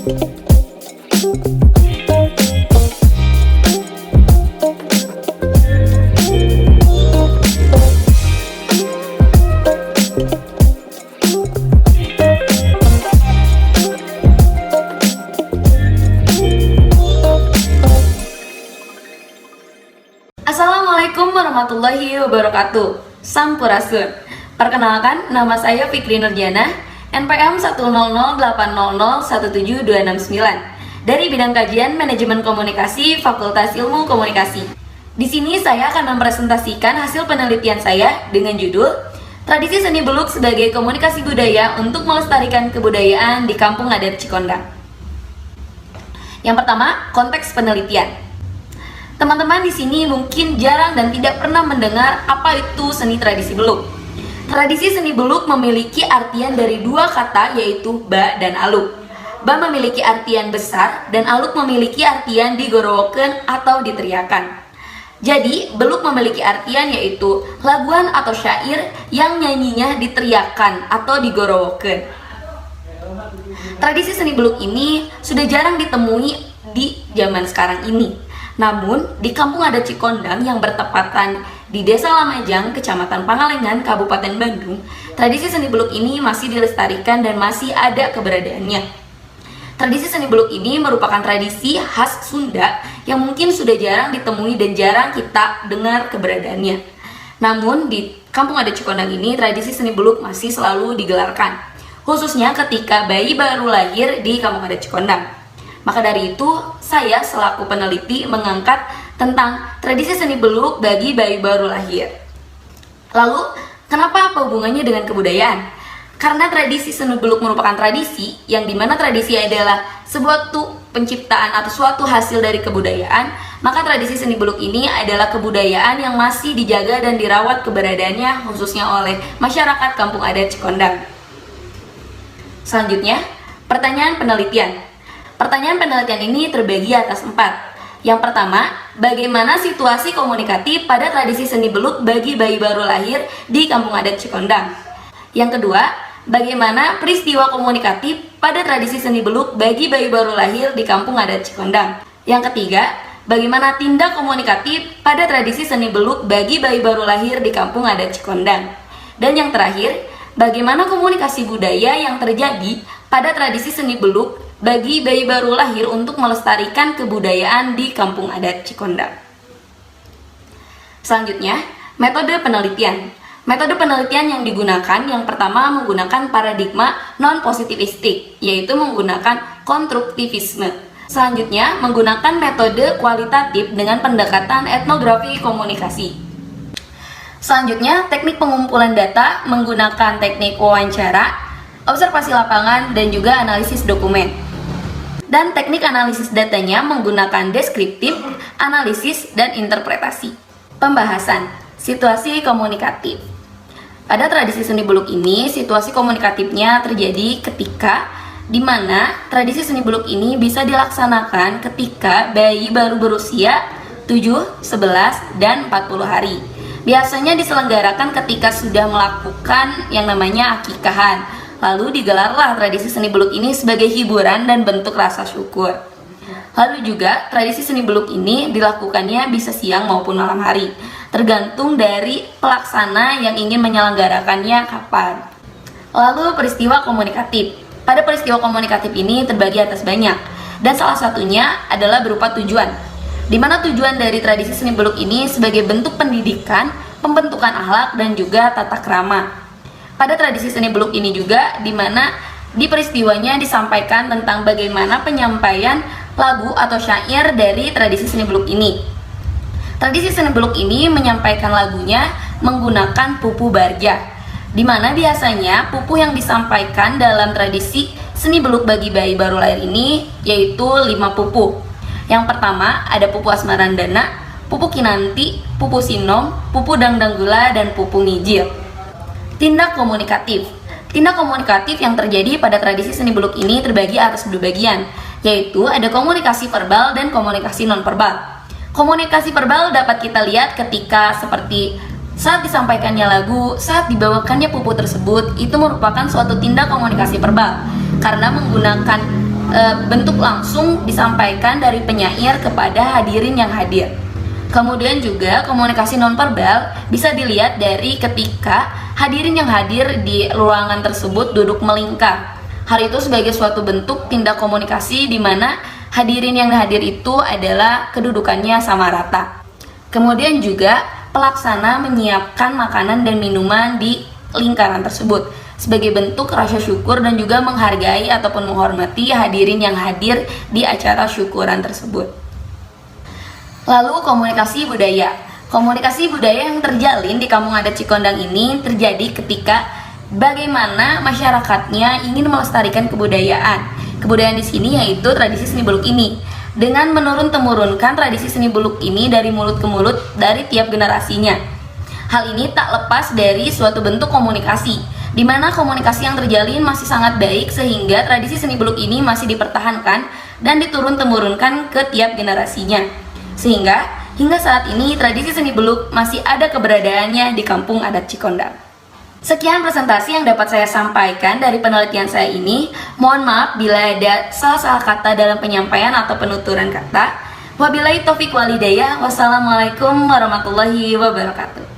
Assalamualaikum warahmatullahi wabarakatuh. Sampurasun. Perkenalkan, nama saya Fikri Nurjana, NPM 10080017269 dari bidang kajian Manajemen Komunikasi Fakultas Ilmu Komunikasi. Di sini saya akan mempresentasikan hasil penelitian saya dengan judul Tradisi Seni Beluk sebagai Komunikasi Budaya untuk Melestarikan Kebudayaan di Kampung Adat Cikondang. Yang pertama, konteks penelitian. Teman-teman di sini mungkin jarang dan tidak pernah mendengar apa itu seni tradisi beluk. Tradisi seni beluk memiliki artian dari dua kata, yaitu ba dan aluk. Ba memiliki artian besar dan aluk memiliki artian digorowokeun atau diteriakan. Jadi, beluk memiliki artian yaitu laguan atau syair yang nyanyinya diteriakan atau digorowokeun. Tradisi seni beluk ini sudah jarang ditemui di zaman sekarang ini. Namun, di Kampung Adat Cikondang yang bertepatan di Desa Lamajang, Kecamatan Pangalengan, Kabupaten Bandung, tradisi seni beluk ini masih dilestarikan dan masih ada keberadaannya. Tradisi seni beluk ini merupakan tradisi khas Sunda yang mungkin sudah jarang ditemui dan jarang kita dengar keberadaannya. Namun, di Kampung Adat Cikondang ini, tradisi seni beluk masih selalu digelarkan, khususnya ketika bayi baru lahir di Kampung Adat Cikondang. Maka dari itu, saya selaku peneliti mengangkat tentang tradisi seni beluk bagi bayi baru lahir. Lalu, kenapa apa hubungannya dengan kebudayaan? Karena tradisi seni beluk merupakan tradisi yang dimana tradisi adalah suatu penciptaan atau suatu hasil dari kebudayaan, maka tradisi seni beluk ini adalah kebudayaan yang masih dijaga dan dirawat keberadaannya khususnya oleh masyarakat Kampung Adat Cikondang. Selanjutnya, pertanyaan penelitian. Pertanyaan penelitian ini terbagi atas 4. Yang pertama, bagaimana situasi komunikatif pada tradisi seni beluk bagi bayi baru lahir di Kampung Adat Cikondang? Yang kedua, bagaimana peristiwa komunikatif pada tradisi seni beluk bagi bayi baru lahir di Kampung Adat Cikondang? Yang ketiga, bagaimana tindak komunikatif pada tradisi seni beluk bagi bayi baru lahir di Kampung Adat Cikondang? Dan yang terakhir, bagaimana komunikasi budaya yang terjadi pada tradisi seni beluk bagi bayi baru lahir untuk melestarikan kebudayaan di Kampung Adat Cikondang. Selanjutnya, metode penelitian. Metode penelitian yang digunakan yang pertama menggunakan paradigma non-positivistik, yaitu menggunakan konstruktivisme. Selanjutnya, menggunakan metode kualitatif dengan pendekatan etnografi komunikasi. Selanjutnya, teknik pengumpulan data menggunakan teknik wawancara, observasi lapangan, dan juga analisis dokumen. Dan teknik analisis datanya menggunakan deskriptif, analisis, dan interpretasi. Pembahasan, situasi komunikatif. Pada tradisi seni beluk ini, situasi komunikatifnya terjadi ketika di mana tradisi seni beluk ini bisa dilaksanakan ketika bayi baru berusia 7, 11, dan 40 hari. Biasanya diselenggarakan ketika sudah melakukan yang namanya akikahan. Lalu digelarlah tradisi seni beluk ini sebagai hiburan dan bentuk rasa syukur. Lalu juga tradisi seni beluk ini dilakukannya bisa siang maupun malam hari, tergantung dari pelaksana yang ingin menyelenggarakannya kapan. Lalu peristiwa komunikatif. Pada peristiwa komunikatif ini terbagi atas banyak, dan salah satunya adalah berupa tujuan, di mana tujuan dari tradisi seni beluk ini sebagai bentuk pendidikan, pembentukan akhlak, dan juga tata krama. Pada tradisi seni beluk ini juga di mana di peristiwanya disampaikan tentang bagaimana penyampaian lagu atau syair dari tradisi seni beluk ini. Tradisi seni beluk ini menyampaikan lagunya menggunakan pupu barja, di mana biasanya pupu yang disampaikan dalam tradisi seni beluk bagi bayi baru lahir ini yaitu 5 pupu. Yang pertama ada pupu asmarandana, pupu kinanti, pupu sinom, pupu dangdanggula, dan pupu ngijil. Tindak komunikatif. Tindak komunikatif yang terjadi pada tradisi seni beluk ini terbagi atas 2 bagian, yaitu ada komunikasi verbal dan komunikasi non-verbal. Komunikasi verbal dapat kita lihat ketika seperti saat disampaikannya lagu, saat dibawakannya pupu tersebut, itu merupakan suatu tindak komunikasi verbal karena menggunakan bentuk langsung disampaikan dari penyair kepada hadirin yang hadir. Kemudian juga komunikasi nonverbal bisa dilihat dari ketika hadirin yang hadir di ruangan tersebut duduk melingkar. Hal itu sebagai suatu bentuk tindak komunikasi di mana hadirin yang hadir itu adalah kedudukannya sama rata. Kemudian juga pelaksana menyiapkan makanan dan minuman di lingkaran tersebut sebagai bentuk rasa syukur dan juga menghargai ataupun menghormati hadirin yang hadir di acara syukuran tersebut. Lalu komunikasi budaya. Komunikasi budaya yang terjalin di Kampung Adat Cikondang ini terjadi ketika bagaimana masyarakatnya ingin melestarikan kebudayaan. Kebudayaan di sini yaitu tradisi seni buluk ini. Dengan menurun-temurunkan tradisi seni buluk ini dari mulut ke mulut dari tiap generasinya. Hal ini tak lepas dari suatu bentuk komunikasi, di mana komunikasi yang terjalin masih sangat baik sehingga tradisi seni buluk ini masih dipertahankan dan diturun-temurunkan ke tiap generasinya. Sehingga hingga saat ini tradisi seni buluk masih ada keberadaannya di Kampung Adat Cikondang. Sekian presentasi yang dapat saya sampaikan dari penelitian saya ini. Mohon maaf bila ada salah-salah kata dalam penyampaian atau penuturan kata. Wabillahi taufiq walhidayah. Wassalamualaikum warahmatullahi wabarakatuh.